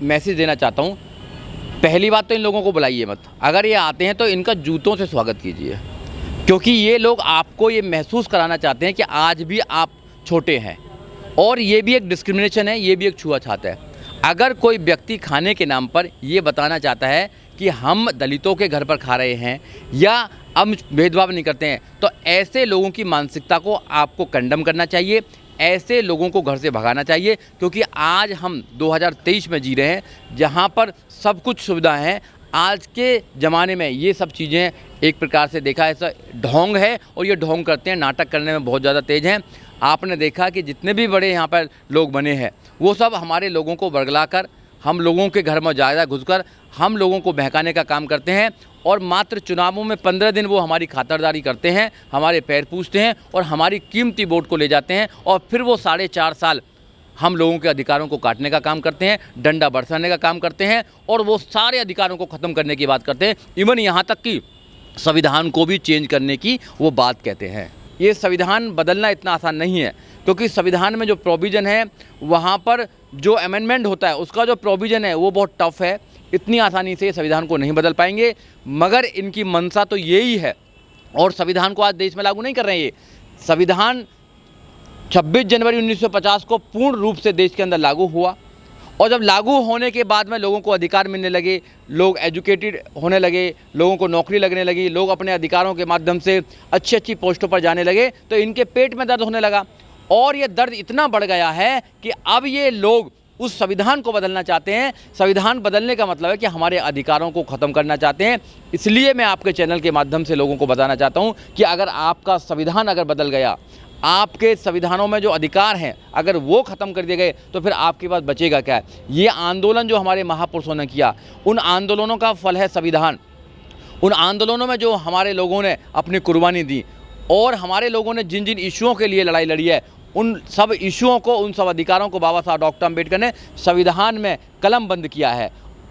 Message देना चाहता हूँ, पहली बात तो इन लोगों को बुलाइए मत। अगर ये आते हैं तो इनका जूतों से स्वागत कीजिए, क्योंकि ये लोग आपको ये महसूस कराना चाहते हैं कि आज भी आप छोटे हैं। और ये भी एक डिस्क्रिमिनेशन है, ये भी एक छुआछूत है। अगर कोई व्यक्ति खाने के नाम पर ये बताना चाहता है कि हम दलितों के घर पर खा रहे हैं या हम भेदभाव नहीं करते हैं, तो ऐसे लोगों की मानसिकता को आपको कंडम करना चाहिए, ऐसे लोगों को घर से भगाना चाहिए। क्योंकि आज हम 2023 में जी रहे हैं, जहां पर सब कुछ सुविधा है। आज के ज़माने में ये सब चीज़ें एक प्रकार से देखा ऐसा ढोंग है, और ये ढोंग करते हैं, नाटक करने में बहुत ज़्यादा तेज़ हैं। आपने देखा कि जितने भी बड़े यहाँ पर लोग बने हैं, वो सब हमारे लोगों को बरगला कर, हम लोगों के घर में ज़्यादा घुसकर हम लोगों को बहकाने का काम करते हैं। और मात्र चुनावों में 15 दिन वो हमारी खातिरदारी करते हैं, हमारे पैर पूछते हैं और हमारी कीमती वोट को ले जाते हैं, और फिर वो 4.5 साल हम लोगों के अधिकारों को काटने का काम करते हैं, डंडा बरसाने का काम करते हैं, और वो सारे अधिकारों को ख़त्म करने की बात करते हैं। इवन यहाँ तक कि संविधान को भी चेंज करने की वो बात कहते हैं। ये संविधान बदलना इतना आसान नहीं है, क्योंकि संविधान में जो प्रोविज़न है, वहाँ पर जो अमेंडमेंट होता है, उसका जो प्रोविज़न है वो बहुत टफ है। इतनी आसानी से संविधान को नहीं बदल पाएंगे, मगर इनकी मंशा तो यही है। और संविधान को आज देश में लागू नहीं कर रहे हैं। ये संविधान 26 जनवरी 1950 को पूर्ण रूप से देश के अंदर लागू हुआ, और जब लागू होने के बाद में लोगों को अधिकार मिलने लगे, लोग एजुकेटेड होने लगे, लोगों को नौकरी लगने लगी, लोग अपने अधिकारों के माध्यम से अच्छी अच्छी पोस्टों पर जाने लगे, तो इनके पेट में दर्द होने लगा। और ये दर्द इतना बढ़ गया है कि अब ये लोग उस संविधान को बदलना चाहते हैं। संविधान बदलने का मतलब है कि हमारे अधिकारों को ख़त्म करना चाहते हैं। इसलिए मैं आपके चैनल के माध्यम से लोगों को बताना चाहता हूँ कि अगर आपका संविधान अगर बदल गया, आपके संविधानों में जो अधिकार हैं अगर वो ख़त्म कर दिए गए, तो फिर आपके पास बचेगा क्या है। ये आंदोलन जो हमारे महापुरुषों ने किया, उन आंदोलनों का फल है संविधान। उन आंदोलनों में जो हमारे लोगों ने अपनी कुर्बानी दी, और हमारे लोगों ने जिन जिन इशुओं के लिए लड़ाई लड़ी है, उन सब इशुओं को, उन सब अधिकारों को बाबा साहब डॉक्टर अम्बेडकर ने संविधान में कलमबंद किया है।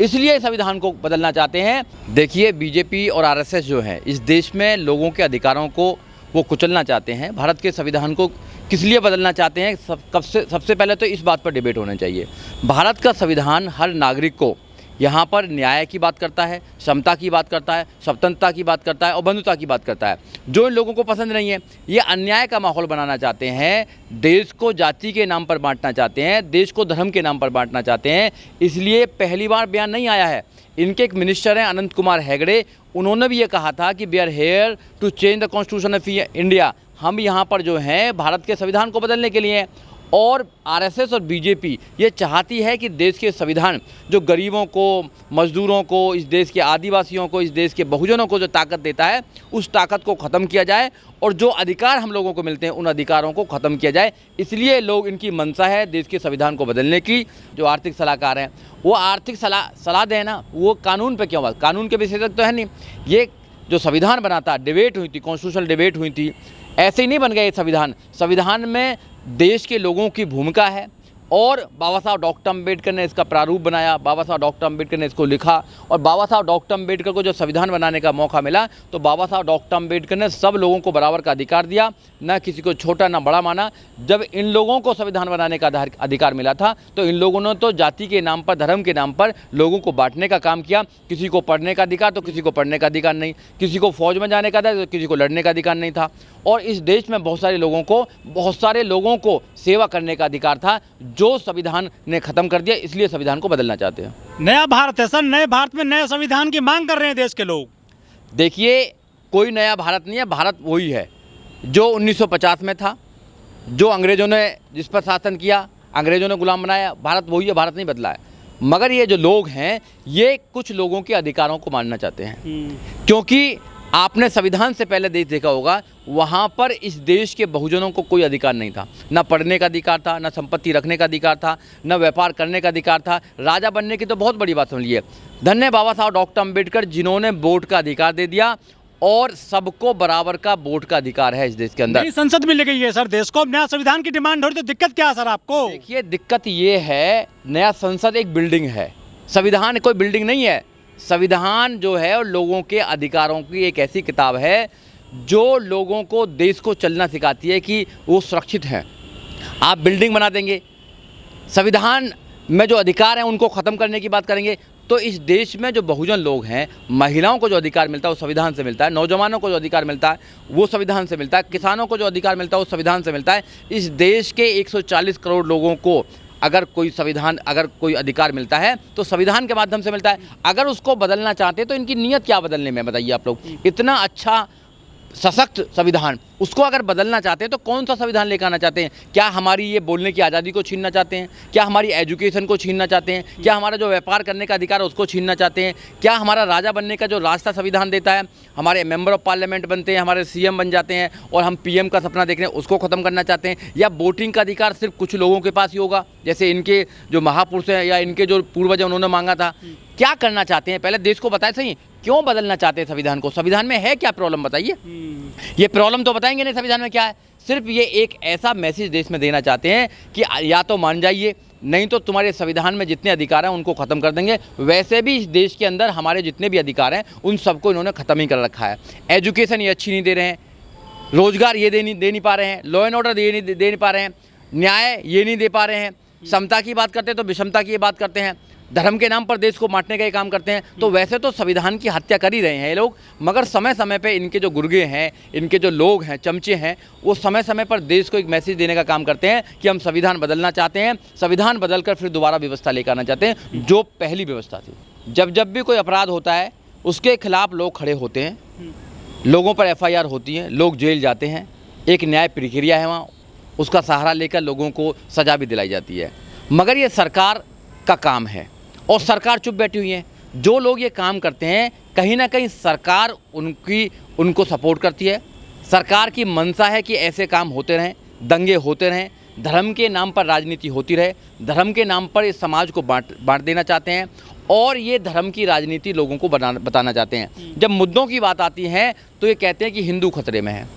इसलिए संविधान को बदलना चाहते हैं। देखिए, बीजेपी और आरएसएस जो है इस देश में लोगों के अधिकारों को वो कुचलना चाहते हैं। भारत के संविधान को किस लिए बदलना चाहते हैं, सबसे पहले तो इस बात पर डिबेट होना चाहिए। भारत का संविधान हर नागरिक को यहाँ पर न्याय की बात करता है, समता की बात करता है, स्वतंत्रता की बात करता है और बंधुता की बात करता है। जो इन लोगों को पसंद नहीं है, ये अन्याय का माहौल बनाना चाहते हैं, देश को जाति के नाम पर बांटना चाहते हैं, देश को धर्म के नाम पर बांटना चाहते हैं। इसलिए पहली बार बयान नहीं आया है। इनके एक मिनिस्टर हैं अनंत कुमार हेगड़े, उन्होंने भी ये कहा था कि we are here to change the constitution of India. हम यहाँ पर जो हैं भारत के संविधान को बदलने के लिए हैं। और आरएसएस और बीजेपी ये चाहती है कि देश के संविधान जो गरीबों को, मजदूरों को, इस देश के आदिवासियों को, इस देश के बहुजनों को जो ताकत देता है, उस ताकत को ख़त्म किया जाए, और जो अधिकार हम लोगों को मिलते हैं उन अधिकारों को ख़त्म किया जाए। इसलिए लोग, इनकी मंशा है देश के संविधान को बदलने की। जो आर्थिक सलाहकार हैं वो आर्थिक सलाह दें ना, वो कानून पे क्यों बात, कानून के विशेषज्ञ तो है नहीं। ये जो संविधान बना था, डिबेट हुई थी, कॉन्स्टिट्यूशनल डिबेट हुई थी, ऐसे ही नहीं बन गया ये संविधान। संविधान में देश के लोगों की भूमिका है, और बाबा साहब डॉक्टर अम्बेडकर ने इसका प्रारूप बनाया, बाबा साहब डॉक्टर अम्बेडकर ने इसको लिखा, और बाबा साहब डॉक्टर अम्बेडकर को जो संविधान बनाने का मौका मिला, तो बाबा साहब डॉक्टर अम्बेडकर ने सब लोगों को बराबर का अधिकार दिया, ना किसी को छोटा ना बड़ा माना। जब इन लोगों को संविधान बनाने का अधिकार मिला था, तो इन लोगों ने तो जाति के नाम पर, धर्म के नाम पर लोगों को बांटने का काम किया। किसी को पढ़ने का अधिकार तो किसी को पढ़ने का अधिकार नहीं, किसी को फौज में जाने का अधिकार तो किसी को लड़ने का अधिकार नहीं था। और इस देश में बहुत सारे लोगों को सेवा करने का अधिकार था, जो संविधान ने ख़त्म कर दिया। इसलिए संविधान को बदलना चाहते हैं। नया भारत है सर, नए भारत में नए संविधान की मांग कर रहे हैं देश के लोग। देखिए, कोई नया भारत नहीं है, भारत वही है जो 1950 में था, जो अंग्रेज़ों ने जिस पर शासन किया, अंग्रेज़ों ने गुलाम बनाया, भारत वही है, भारत नहीं बदला है। मगर ये जो लोग हैं, ये कुछ लोगों के अधिकारों को मानना चाहते हैं। क्योंकि आपने संविधान से पहले देश देखा होगा, वहाँ पर इस देश के बहुजनों को कोई अधिकार नहीं था। ना पढ़ने का अधिकार था, ना संपत्ति रखने का अधिकार था, ना व्यापार करने का अधिकार था। राजा बनने की तो बहुत बड़ी बात समझिए। धन्य बाबा साहब डॉक्टर अम्बेडकर, जिन्होंने वोट का अधिकार दे दिया, और सबको बराबर का वोट का अधिकार है इस देश के अंदर। संसद मिल गई है सर देश को, नया संविधान की डिमांड हो रही, तो दिक्कत क्या है सर आपको? देखिए, दिक्कत ये है, नया संसद एक बिल्डिंग है, संविधान कोई बिल्डिंग नहीं है। संविधान जो है और लोगों के अधिकारों की एक ऐसी किताब है जो लोगों को, देश को चलना सिखाती है कि वो सुरक्षित हैं। आप बिल्डिंग बना देंगे, संविधान में जो अधिकार हैं उनको ख़त्म करने की बात करेंगे, तो इस देश में जो बहुजन लोग हैं, महिलाओं को जो अधिकार मिलता है वो संविधान से मिलता है, नौजवानों को जो अधिकार मिलता है वो संविधान से मिलता है, किसानों को जो अधिकार मिलता है वो संविधान से मिलता है। इस देश के 140 करोड़ लोगों को अगर कोई अधिकार मिलता है तो संविधान के माध्यम से मिलता है। अगर उसको बदलना चाहते हैं तो इनकी नीयत क्या बदलने में, बताइए आप लोग। इतना अच्छा सशक्त संविधान, उसको अगर बदलना चाहते हैं तो कौन सा संविधान लेकर आना चाहते हैं? क्या हमारी ये बोलने की आज़ादी को छीनना चाहते हैं? क्या हमारी एजुकेशन को छीनना चाहते हैं? क्या हमारा जो व्यापार करने का अधिकार है उसको छीनना चाहते हैं? क्या हमारा राजा बनने का जो रास्ता संविधान देता है, हमारे मेंबर ऑफ पार्लियामेंट बनते हैं, हमारे सीएम बन जाते हैं और हम पीएम का सपना देख रहे हैं, उसको ख़त्म करना चाहते हैं? या वोटिंग का अधिकार सिर्फ कुछ लोगों के पास ही होगा, जैसे इनके जो महापुरुष हैं या इनके जो पूर्वज हैं उन्होंने मांगा था? क्या करना चाहते हैं? पहले देश को बताए सही, क्यों बदलना चाहते हैं संविधान को? संविधान में है क्या प्रॉब्लम, बताइए। ये प्रॉब्लम तो बताएंगे नहीं संविधान में क्या है। सिर्फ ये एक ऐसा मैसेज देश में देना चाहते हैं कि या तो मान जाइए, नहीं तो तुम्हारे संविधान में जितने अधिकार हैं उनको ख़त्म कर देंगे। वैसे भी इस देश के अंदर हमारे जितने भी अधिकार हैं उन सबको इन्होंने ख़त्म ही कर रखा है। एजुकेशन ये अच्छी नहीं दे रहे हैं, रोजगार ये दे नहीं पा रहे हैं, लॉ एंड ऑर्डर दे नहीं पा रहे हैं, न्याय ये नहीं दे पा रहे हैं, समता की बात करते हैं तो विषमता की बात करते हैं, धर्म के नाम पर देश को बांटने का ही काम करते हैं। तो वैसे तो संविधान की हत्या कर ही रहे हैं ये लोग, मगर समय समय पे इनके जो गुर्गे हैं, इनके जो लोग हैं, चमचे हैं, वो समय समय पर देश को एक मैसेज देने का काम करते हैं कि हम संविधान बदलना चाहते हैं, संविधान बदलकर फिर दोबारा व्यवस्था लेकर आना चाहते हैं जो पहली व्यवस्था थी। जब भी कोई अपराध होता है उसके खिलाफ लोग खड़े होते हैं, लोगों पर FIR होती है, लोग जेल जाते हैं, एक न्याय प्रक्रिया है वहाँ, उसका सहारा लेकर लोगों को सज़ा भी दिलाई जाती है। मगर ये सरकार का काम है और सरकार चुप बैठी हुई है। जो लोग ये काम करते हैं कहीं ना कहीं सरकार उनको सपोर्ट करती है। सरकार की मंशा है कि ऐसे काम होते रहें, दंगे होते रहें, धर्म के नाम पर राजनीति होती रहे, धर्म के नाम पर इस समाज को बांट देना चाहते हैं और ये धर्म की राजनीति लोगों को बताना चाहते हैं। जब मुद्दों की बात आती है तो ये कहते हैं कि हिंदू खतरे में है।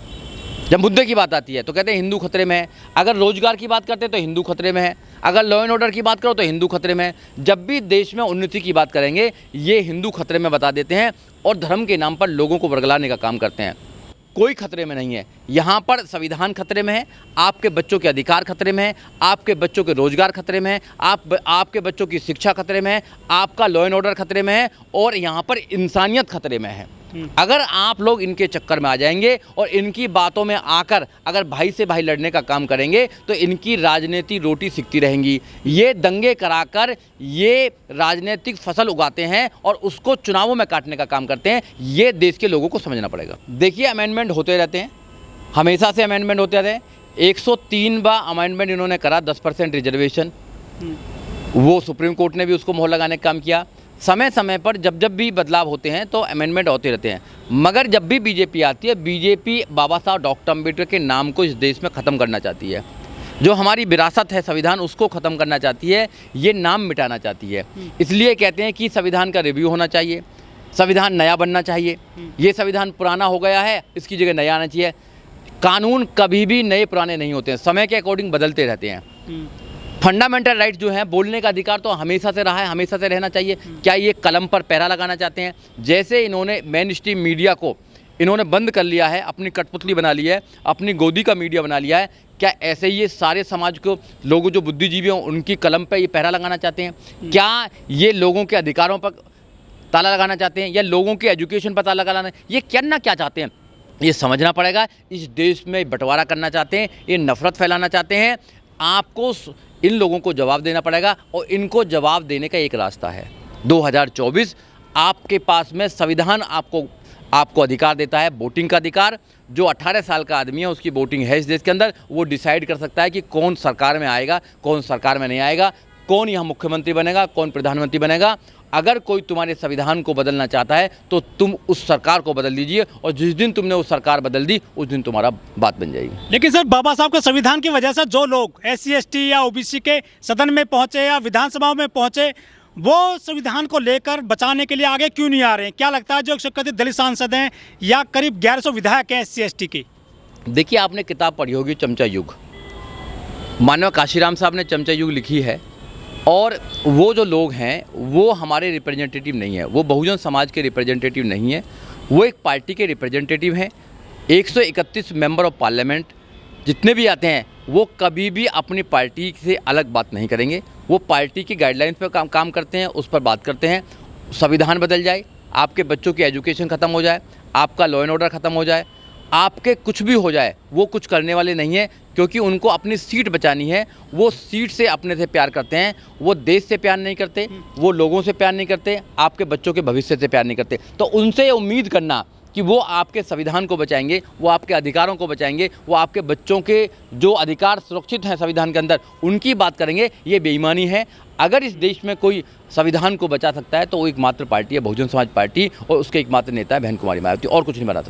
जब मुद्दे की बात आती है तो कहते हैं हिंदू खतरे में है। अगर रोजगार की बात करते हैं तो हिंदू खतरे में है। अगर लॉ एंड ऑर्डर की बात करो तो हिंदू खतरे में है। जब भी देश में उन्नति की बात करेंगे ये हिंदू खतरे में बता देते हैं और धर्म के नाम पर लोगों को वर्गलाने का काम करते हैं। कोई खतरे में नहीं है। यहाँ पर संविधान खतरे में है, आपके बच्चों के अधिकार खतरे में है, आपके बच्चों के रोजगार खतरे में है, आपके बच्चों की शिक्षा खतरे में है, आपका लॉ एंड ऑर्डर खतरे में है और यहाँ पर इंसानियत खतरे में है। अगर आप लोग इनके चक्कर में आ जाएंगे और इनकी बातों में आकर अगर भाई से भाई लड़ने का काम करेंगे तो इनकी राजनीति रोटी सिकती रहेंगी। ये दंगे कराकर ये राजनीतिक फसल उगाते हैं और उसको चुनावों में काटने का काम करते हैं। ये देश के लोगों को समझना पड़ेगा। देखिए, अमेंडमेंट होते रहते हैं, हमेशा से अमेंडमेंट होते रहे। 103 बार अमेंडमेंट इन्होंने करा, 10% रिजर्वेशन, वो सुप्रीम कोर्ट ने भी उसको मोहर लगाने का काम किया। समय समय पर जब भी बदलाव होते हैं तो अमेंडमेंट होते रहते हैं। मगर जब भी बीजेपी आती है, बीजेपी बाबा साहब डॉक्टर अम्बेडकर के नाम को इस देश में ख़त्म करना चाहती है। जो हमारी विरासत है संविधान, उसको ख़त्म करना चाहती है, ये नाम मिटाना चाहती है। इसलिए कहते हैं कि संविधान का रिव्यू होना चाहिए, संविधान नया बनना चाहिए। ये संविधान पुराना हो गया है, इसकी जगह नया आना चाहिए। कानून कभी भी नए पुराने नहीं होते हैं, समय के अकॉर्डिंग बदलते रहते हैं। फंडामेंटल राइट जो है, बोलने का अधिकार तो हमेशा से रहा है, हमेशा से रहना चाहिए। क्या ये कलम पर पैरा लगाना चाहते हैं? जैसे इन्होंने मेन स्ट्रीम मीडिया को इन्होंने बंद कर लिया है, अपनी कठपुतली बना ली है, अपनी गोदी का मीडिया बना लिया है, क्या ऐसे ही ये सारे समाज को लोग जो बुद्धिजीवी हों उनकी कलम पर ये पैरा लगाना चाहते हैं? क्या ये लोगों के अधिकारों पर ताला लगाना चाहते हैं या लोगों के एजुकेशन पर ताला लगाना? ये करना क्या चाहते हैं, ये समझना पड़ेगा। इस देश में बंटवारा करना चाहते हैं, ये नफरत फैलाना चाहते हैं। आपको इन लोगों को जवाब देना पड़ेगा और इनको जवाब देने का एक रास्ता है 2024। आपके पास में संविधान आपको अधिकार देता है, वोटिंग का अधिकार। जो 18 साल का आदमी है उसकी वोटिंग है इस देश के अंदर, वो डिसाइड कर सकता है कि कौन सरकार में आएगा, कौन सरकार में नहीं आएगा, कौन यहाँ मुख्यमंत्री बनेगा, कौन प्रधानमंत्री बनेगा। अगर कोई तुम्हारे संविधान को बदलना चाहता है तो तुम उस सरकार को बदल दीजिए और जिस दिन तुमने वो सरकार बदल दी उस दिन तुम्हारा बात बन जाएगी। लेकिन सर, बाबा साहब के संविधान की वजह से जो लोग SC ST या OBC के सदन में पहुंचे या विधानसभा में पहुंचे, वो संविधान को लेकर बचाने के लिए आगे क्यों नहीं आ रहे हैं? क्या लगता है जो 131 दलित सांसद हैं या करीब 1100 विधायक हैं SC ST के? देखिए, आपने किताब पढ़ी होगी चमचा युग, मानव काशीराम साहब ने चमचा युग लिखी है। और वो जो लोग हैं वो हमारे रिप्रेजेंटेटिव नहीं है, वो बहुजन समाज के रिप्रेजेंटेटिव नहीं है, वो एक पार्टी के रिप्रेजेंटेटिव हैं। 131 मेंबर ऑफ पार्लियामेंट जितने भी आते हैं वो कभी भी अपनी पार्टी से अलग बात नहीं करेंगे, वो पार्टी की गाइडलाइंस पर काम करते हैं, उस पर बात करते हैं। संविधान बदल जाए, आपके बच्चों की एजुकेशन ख़त्म हो जाए, आपका लॉ एंड ऑर्डर ख़त्म हो जाए, आपके कुछ भी हो जाए, वो कुछ करने वाले नहीं हैं, क्योंकि उनको अपनी सीट बचानी है। वो सीट से अपने से प्यार करते हैं, वो देश से प्यार नहीं करते, वो लोगों से प्यार नहीं करते, आपके बच्चों के भविष्य से प्यार नहीं करते। तो उनसे ये उम्मीद करना कि वो आपके संविधान को बचाएंगे, वो आपके अधिकारों को बचाएंगे, वो आपके बच्चों के जो अधिकार सुरक्षित हैं संविधान के अंदर, उनकी बात करेंगे, ये बेईमानी है। अगर इस देश में कोई संविधान को बचा सकता है तो वो एकमात्र पार्टी है बहुजन समाज पार्टी, और उसके एकमात्र नेता है बहन कुमारी मायावती, और कुछ नहीं बना सकता।